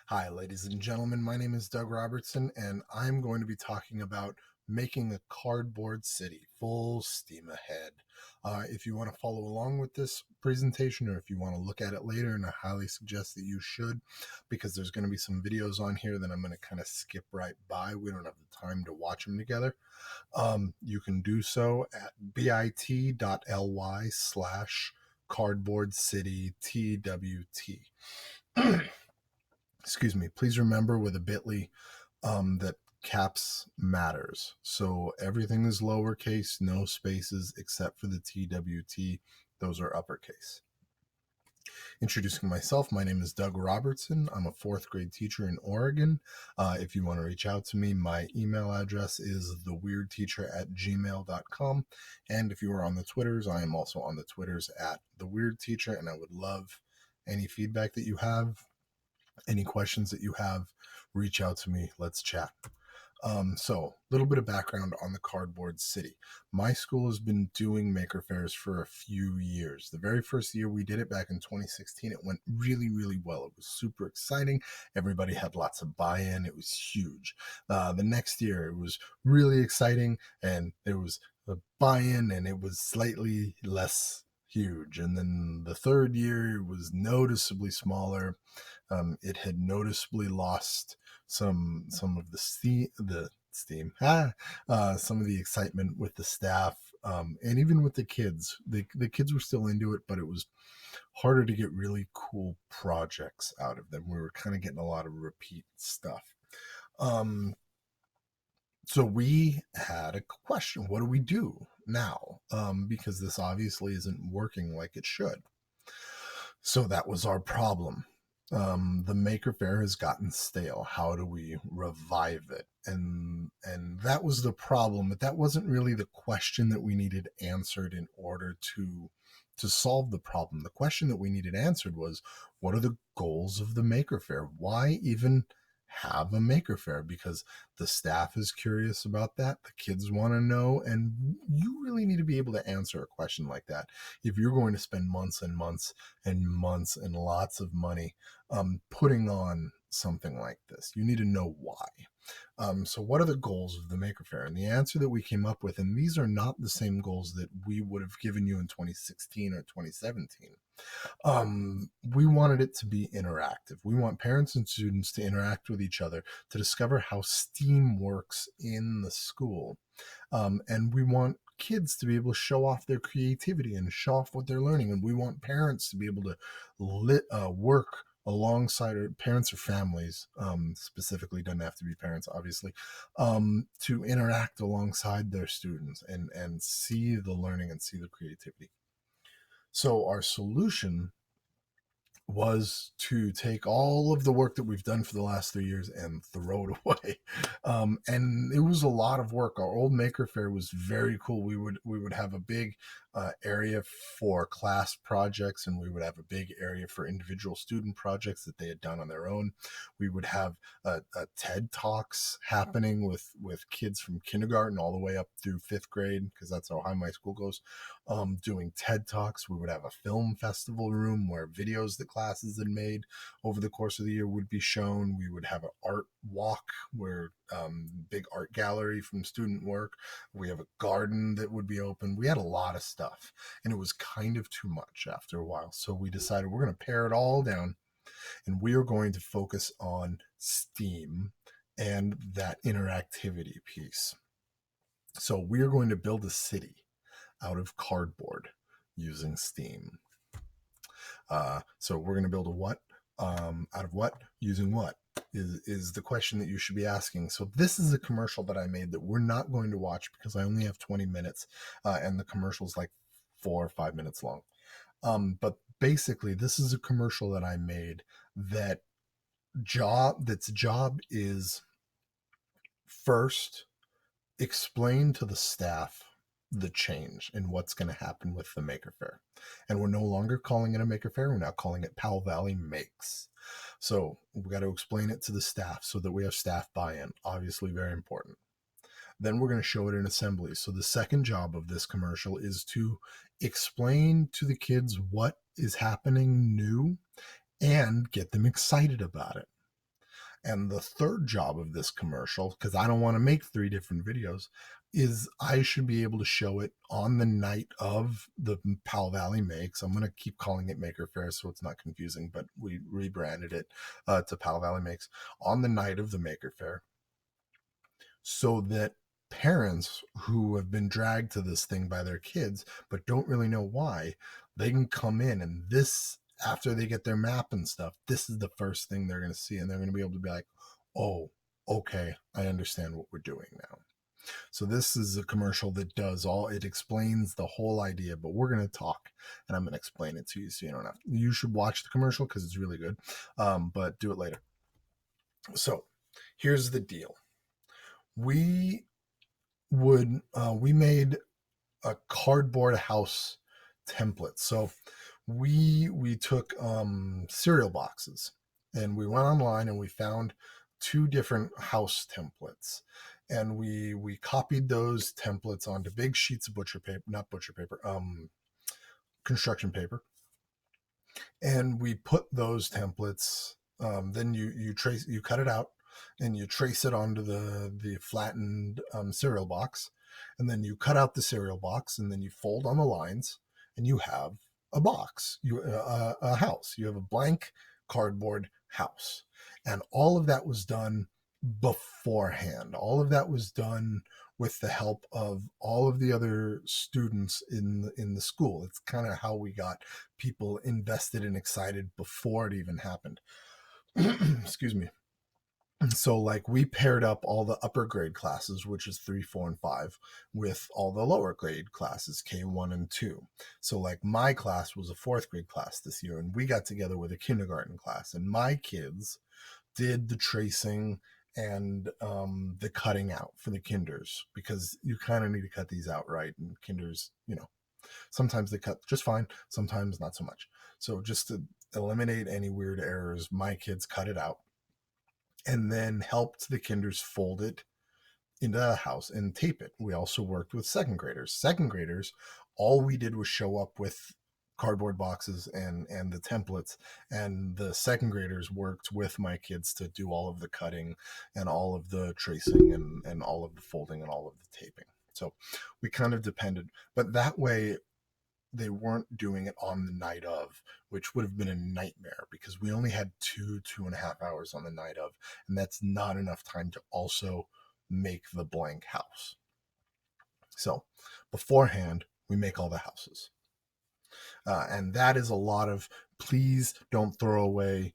Hi, ladies and gentlemen. My name is Doug Robertson, and I'm going to be talking about making a cardboard city full steam ahead. If you want to follow along with this presentation, or if you want to look at it later, and I highly suggest that you should, because there's going to be some videos on here that I'm going to kind of skip right by. We don't have the time to watch them together. You can do so at bit.ly/cardboard city TWT. Excuse me. Please remember with a bit.ly that caps matters. So everything is lowercase, no spaces except for the TWT. Those are uppercase. Introducing myself, my name is Doug Robertson. I'm a fourth grade teacher in Oregon. If you want to reach out to me, my email address is theweirdteacher@gmail.com. And if you are on the Twitters, I am also on the Twitters at theweirdteacher, and I would love any feedback that you have, any questions that you have. Reach out to me. Let's chat. So, a little bit of background on the cardboard city. My school has been doing maker fairs for a few years. The very first year we did it back in 2016, it went really, really well. It was super exciting. Everybody had lots of buy-in. It was huge. The next year it was really exciting, and there was a buy-in, and it was slightly less huge. And then the third year it was noticeably smaller. It had noticeably lost some of some of the excitement with the staff, and even with the kids. The kids were still into it, but it was harder to get really cool projects out of them. We were kind of getting a lot of repeat stuff. Um, so we had a question: what do we do now? Because this obviously isn't working like it should. So that was our problem. The Maker Faire has gotten stale. How do we revive it? And that was the problem. But that wasn't really the question that we needed answered in order to solve the problem. The question that we needed answered was, what are the goals of the Maker Faire? Why even have a Maker Faire? Because the staff is curious about that. The kids want to know, and you really need to be able to answer a question like that if you're going to spend months and months and months and lots of money putting on something like this. You need to know why. So, what are the goals of the Maker Faire? And the answer that we came up with, and these are not the same goals that we would have given you in 2016 or 2017. We wanted it to be interactive. We want parents and students to interact with each other to discover how STEAM works in the school. And we want kids to be able to show off their creativity and show off what they're learning. And we want parents to be able to work alongside, or parents or families, specifically, doesn't have to be parents, obviously, to interact alongside their students and see the learning and see the creativity. So our solution was to take all of the work that we've done for the last 3 years and throw it away. And it was a lot of work. Our old Maker Faire was very cool. We would have a big area for class projects, and we would have a big area for individual student projects that they had done on their own. We would have a TED Talks happening with kids from kindergarten all the way up through fifth grade, because that's how high my school goes. Doing TED Talks. We would have a film festival room where videos that classes had made over the course of the year would be shown. We would have an art walk where big art gallery from student work. We have a garden that would be open. We had a lot of stuff, and it was kind of too much after a while. So we decided we're going to pare it all down, and we are going to focus on STEAM and that interactivity piece. So we are going to build a city out of cardboard using STEAM. So we're going to build a what? Out of what? Using what? Is the question that you should be asking. So this is a commercial that I made that we're not going to watch because I only have 20 minutes, and the commercial is like 4 or 5 minutes long. But basically, this is a commercial that I made that's job is first explain to the staff the change and what's going to happen with the Maker Faire. And we're no longer calling it a Maker Faire. We're now calling it Powell Valley Makes. So we got to explain it to the staff so that we have staff buy-in. Obviously, very important. Then we're going to show it in assembly. So the second job of this commercial is to explain to the kids what is happening new and get them excited about it. And the third job of this commercial, because I don't want to make 3 different videos, is I should be able to show it on the night of the Powell Valley Makes. I'm going to keep calling it Maker Fair so it's not confusing, but we rebranded it to Powell Valley Makes on the night of the Maker Fair, so that parents who have been dragged to this thing by their kids but don't really know why, they can come in, and this, after they get their map and stuff, this is the first thing they're going to see, and they're going to be able to be like, oh, okay, I understand what we're doing now. So this is a commercial that does all, it explains the whole idea, but we're going to talk and I'm going to explain it to you so you don't have, you should watch the commercial because it's really good, but do it later. So here's the deal. We we made a cardboard house template. So we took cereal boxes, and we went online and we found 2 different house templates, and we copied those templates onto big sheets of butcher paper, not butcher paper, construction paper, and we put those templates. Then you cut it out, and you trace it onto the flattened cereal box, and then you cut out the cereal box, and then you fold on the lines, and you have a box, a house. You have a blank cardboard house, and all of that was done beforehand. All of that was done with the help of all of the other students in the school. It's kind of how we got people invested and excited before it even happened. Excuse me. So like we paired up all the upper grade classes, which is 3, 4, and 5, with all the lower grade classes, K1 and 2. So like my class was a 4th grade class this year, and we got together with a kindergarten class, and my kids did the tracing and the cutting out for the kinders, because you kind of need to cut these out right. And kinders, sometimes they cut just fine, sometimes not so much. So just to eliminate any weird errors, my kids cut it out and then helped the kinders fold it into the house and tape it. We also worked with second graders. Second graders, all we did was show up with cardboard boxes and the templates, and the second graders worked with my kids to do all of the cutting and all of the tracing and all of the folding and all of the taping. So we kind of depended, but that way they weren't doing it on the night of, which would have been a nightmare because we only had 2.5 hours on the night of, and that's not enough time to also make the blank house. So beforehand, we make all the houses. And that is a lot of, please don't throw away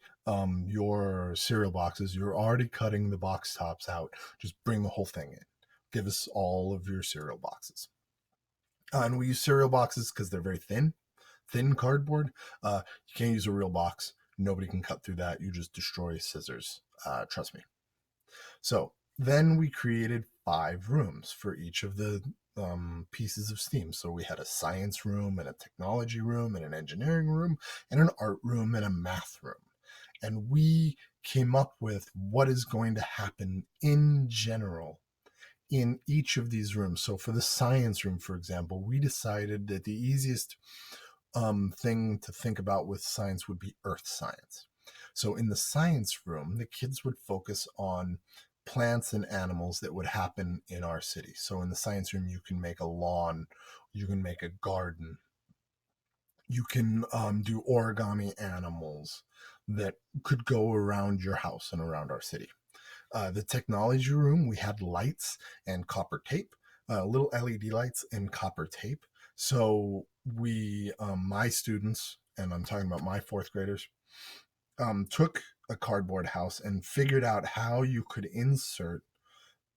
your cereal boxes. You're already cutting the box tops out. Just bring the whole thing in. Give us all of your cereal boxes. And we use cereal boxes because they're very thin cardboard. You can't use a real box. Nobody can cut through that. You just destroy scissors. Trust me. So then we created 5 rooms for each of the pieces of STEAM. So we had a science room and a technology room and an engineering room and an art room and a math room. And we came up with what is going to happen in general in each of these rooms. So for the science room, for example, we decided that the easiest thing to think about with science would be earth science. So in the science room, the kids would focus on plants and animals that would happen in our city. So in the science room, you can make a lawn, you can make a garden, you can do origami animals that could go around your house and around our city. The technology room, we had lights and copper tape, little LED lights and copper tape. So we, my students, and I'm talking about my 4th graders, took a cardboard house and figured out how you could insert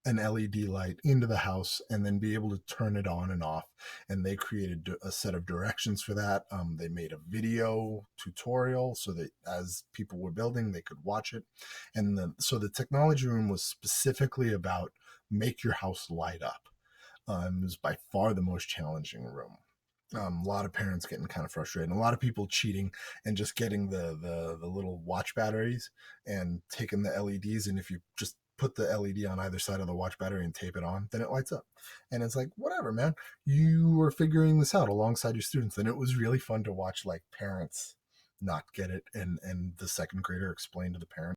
an LED light into the house and then be able to turn it on and off. And they created a set of directions for that. They made a video tutorial so that as people were building, they could watch it. And so the technology room was specifically about make your house light up. It was by far the most challenging room. A lot of parents getting kind of frustrated, and a lot of people cheating and just getting the little watch batteries and taking the LEDs. And if you just put the LED on either side of the watch battery and tape it on, then it lights up. And it's like, whatever, man, you were figuring this out alongside your students. And it was really fun to watch like parents not get it, and the second grader explain to the parents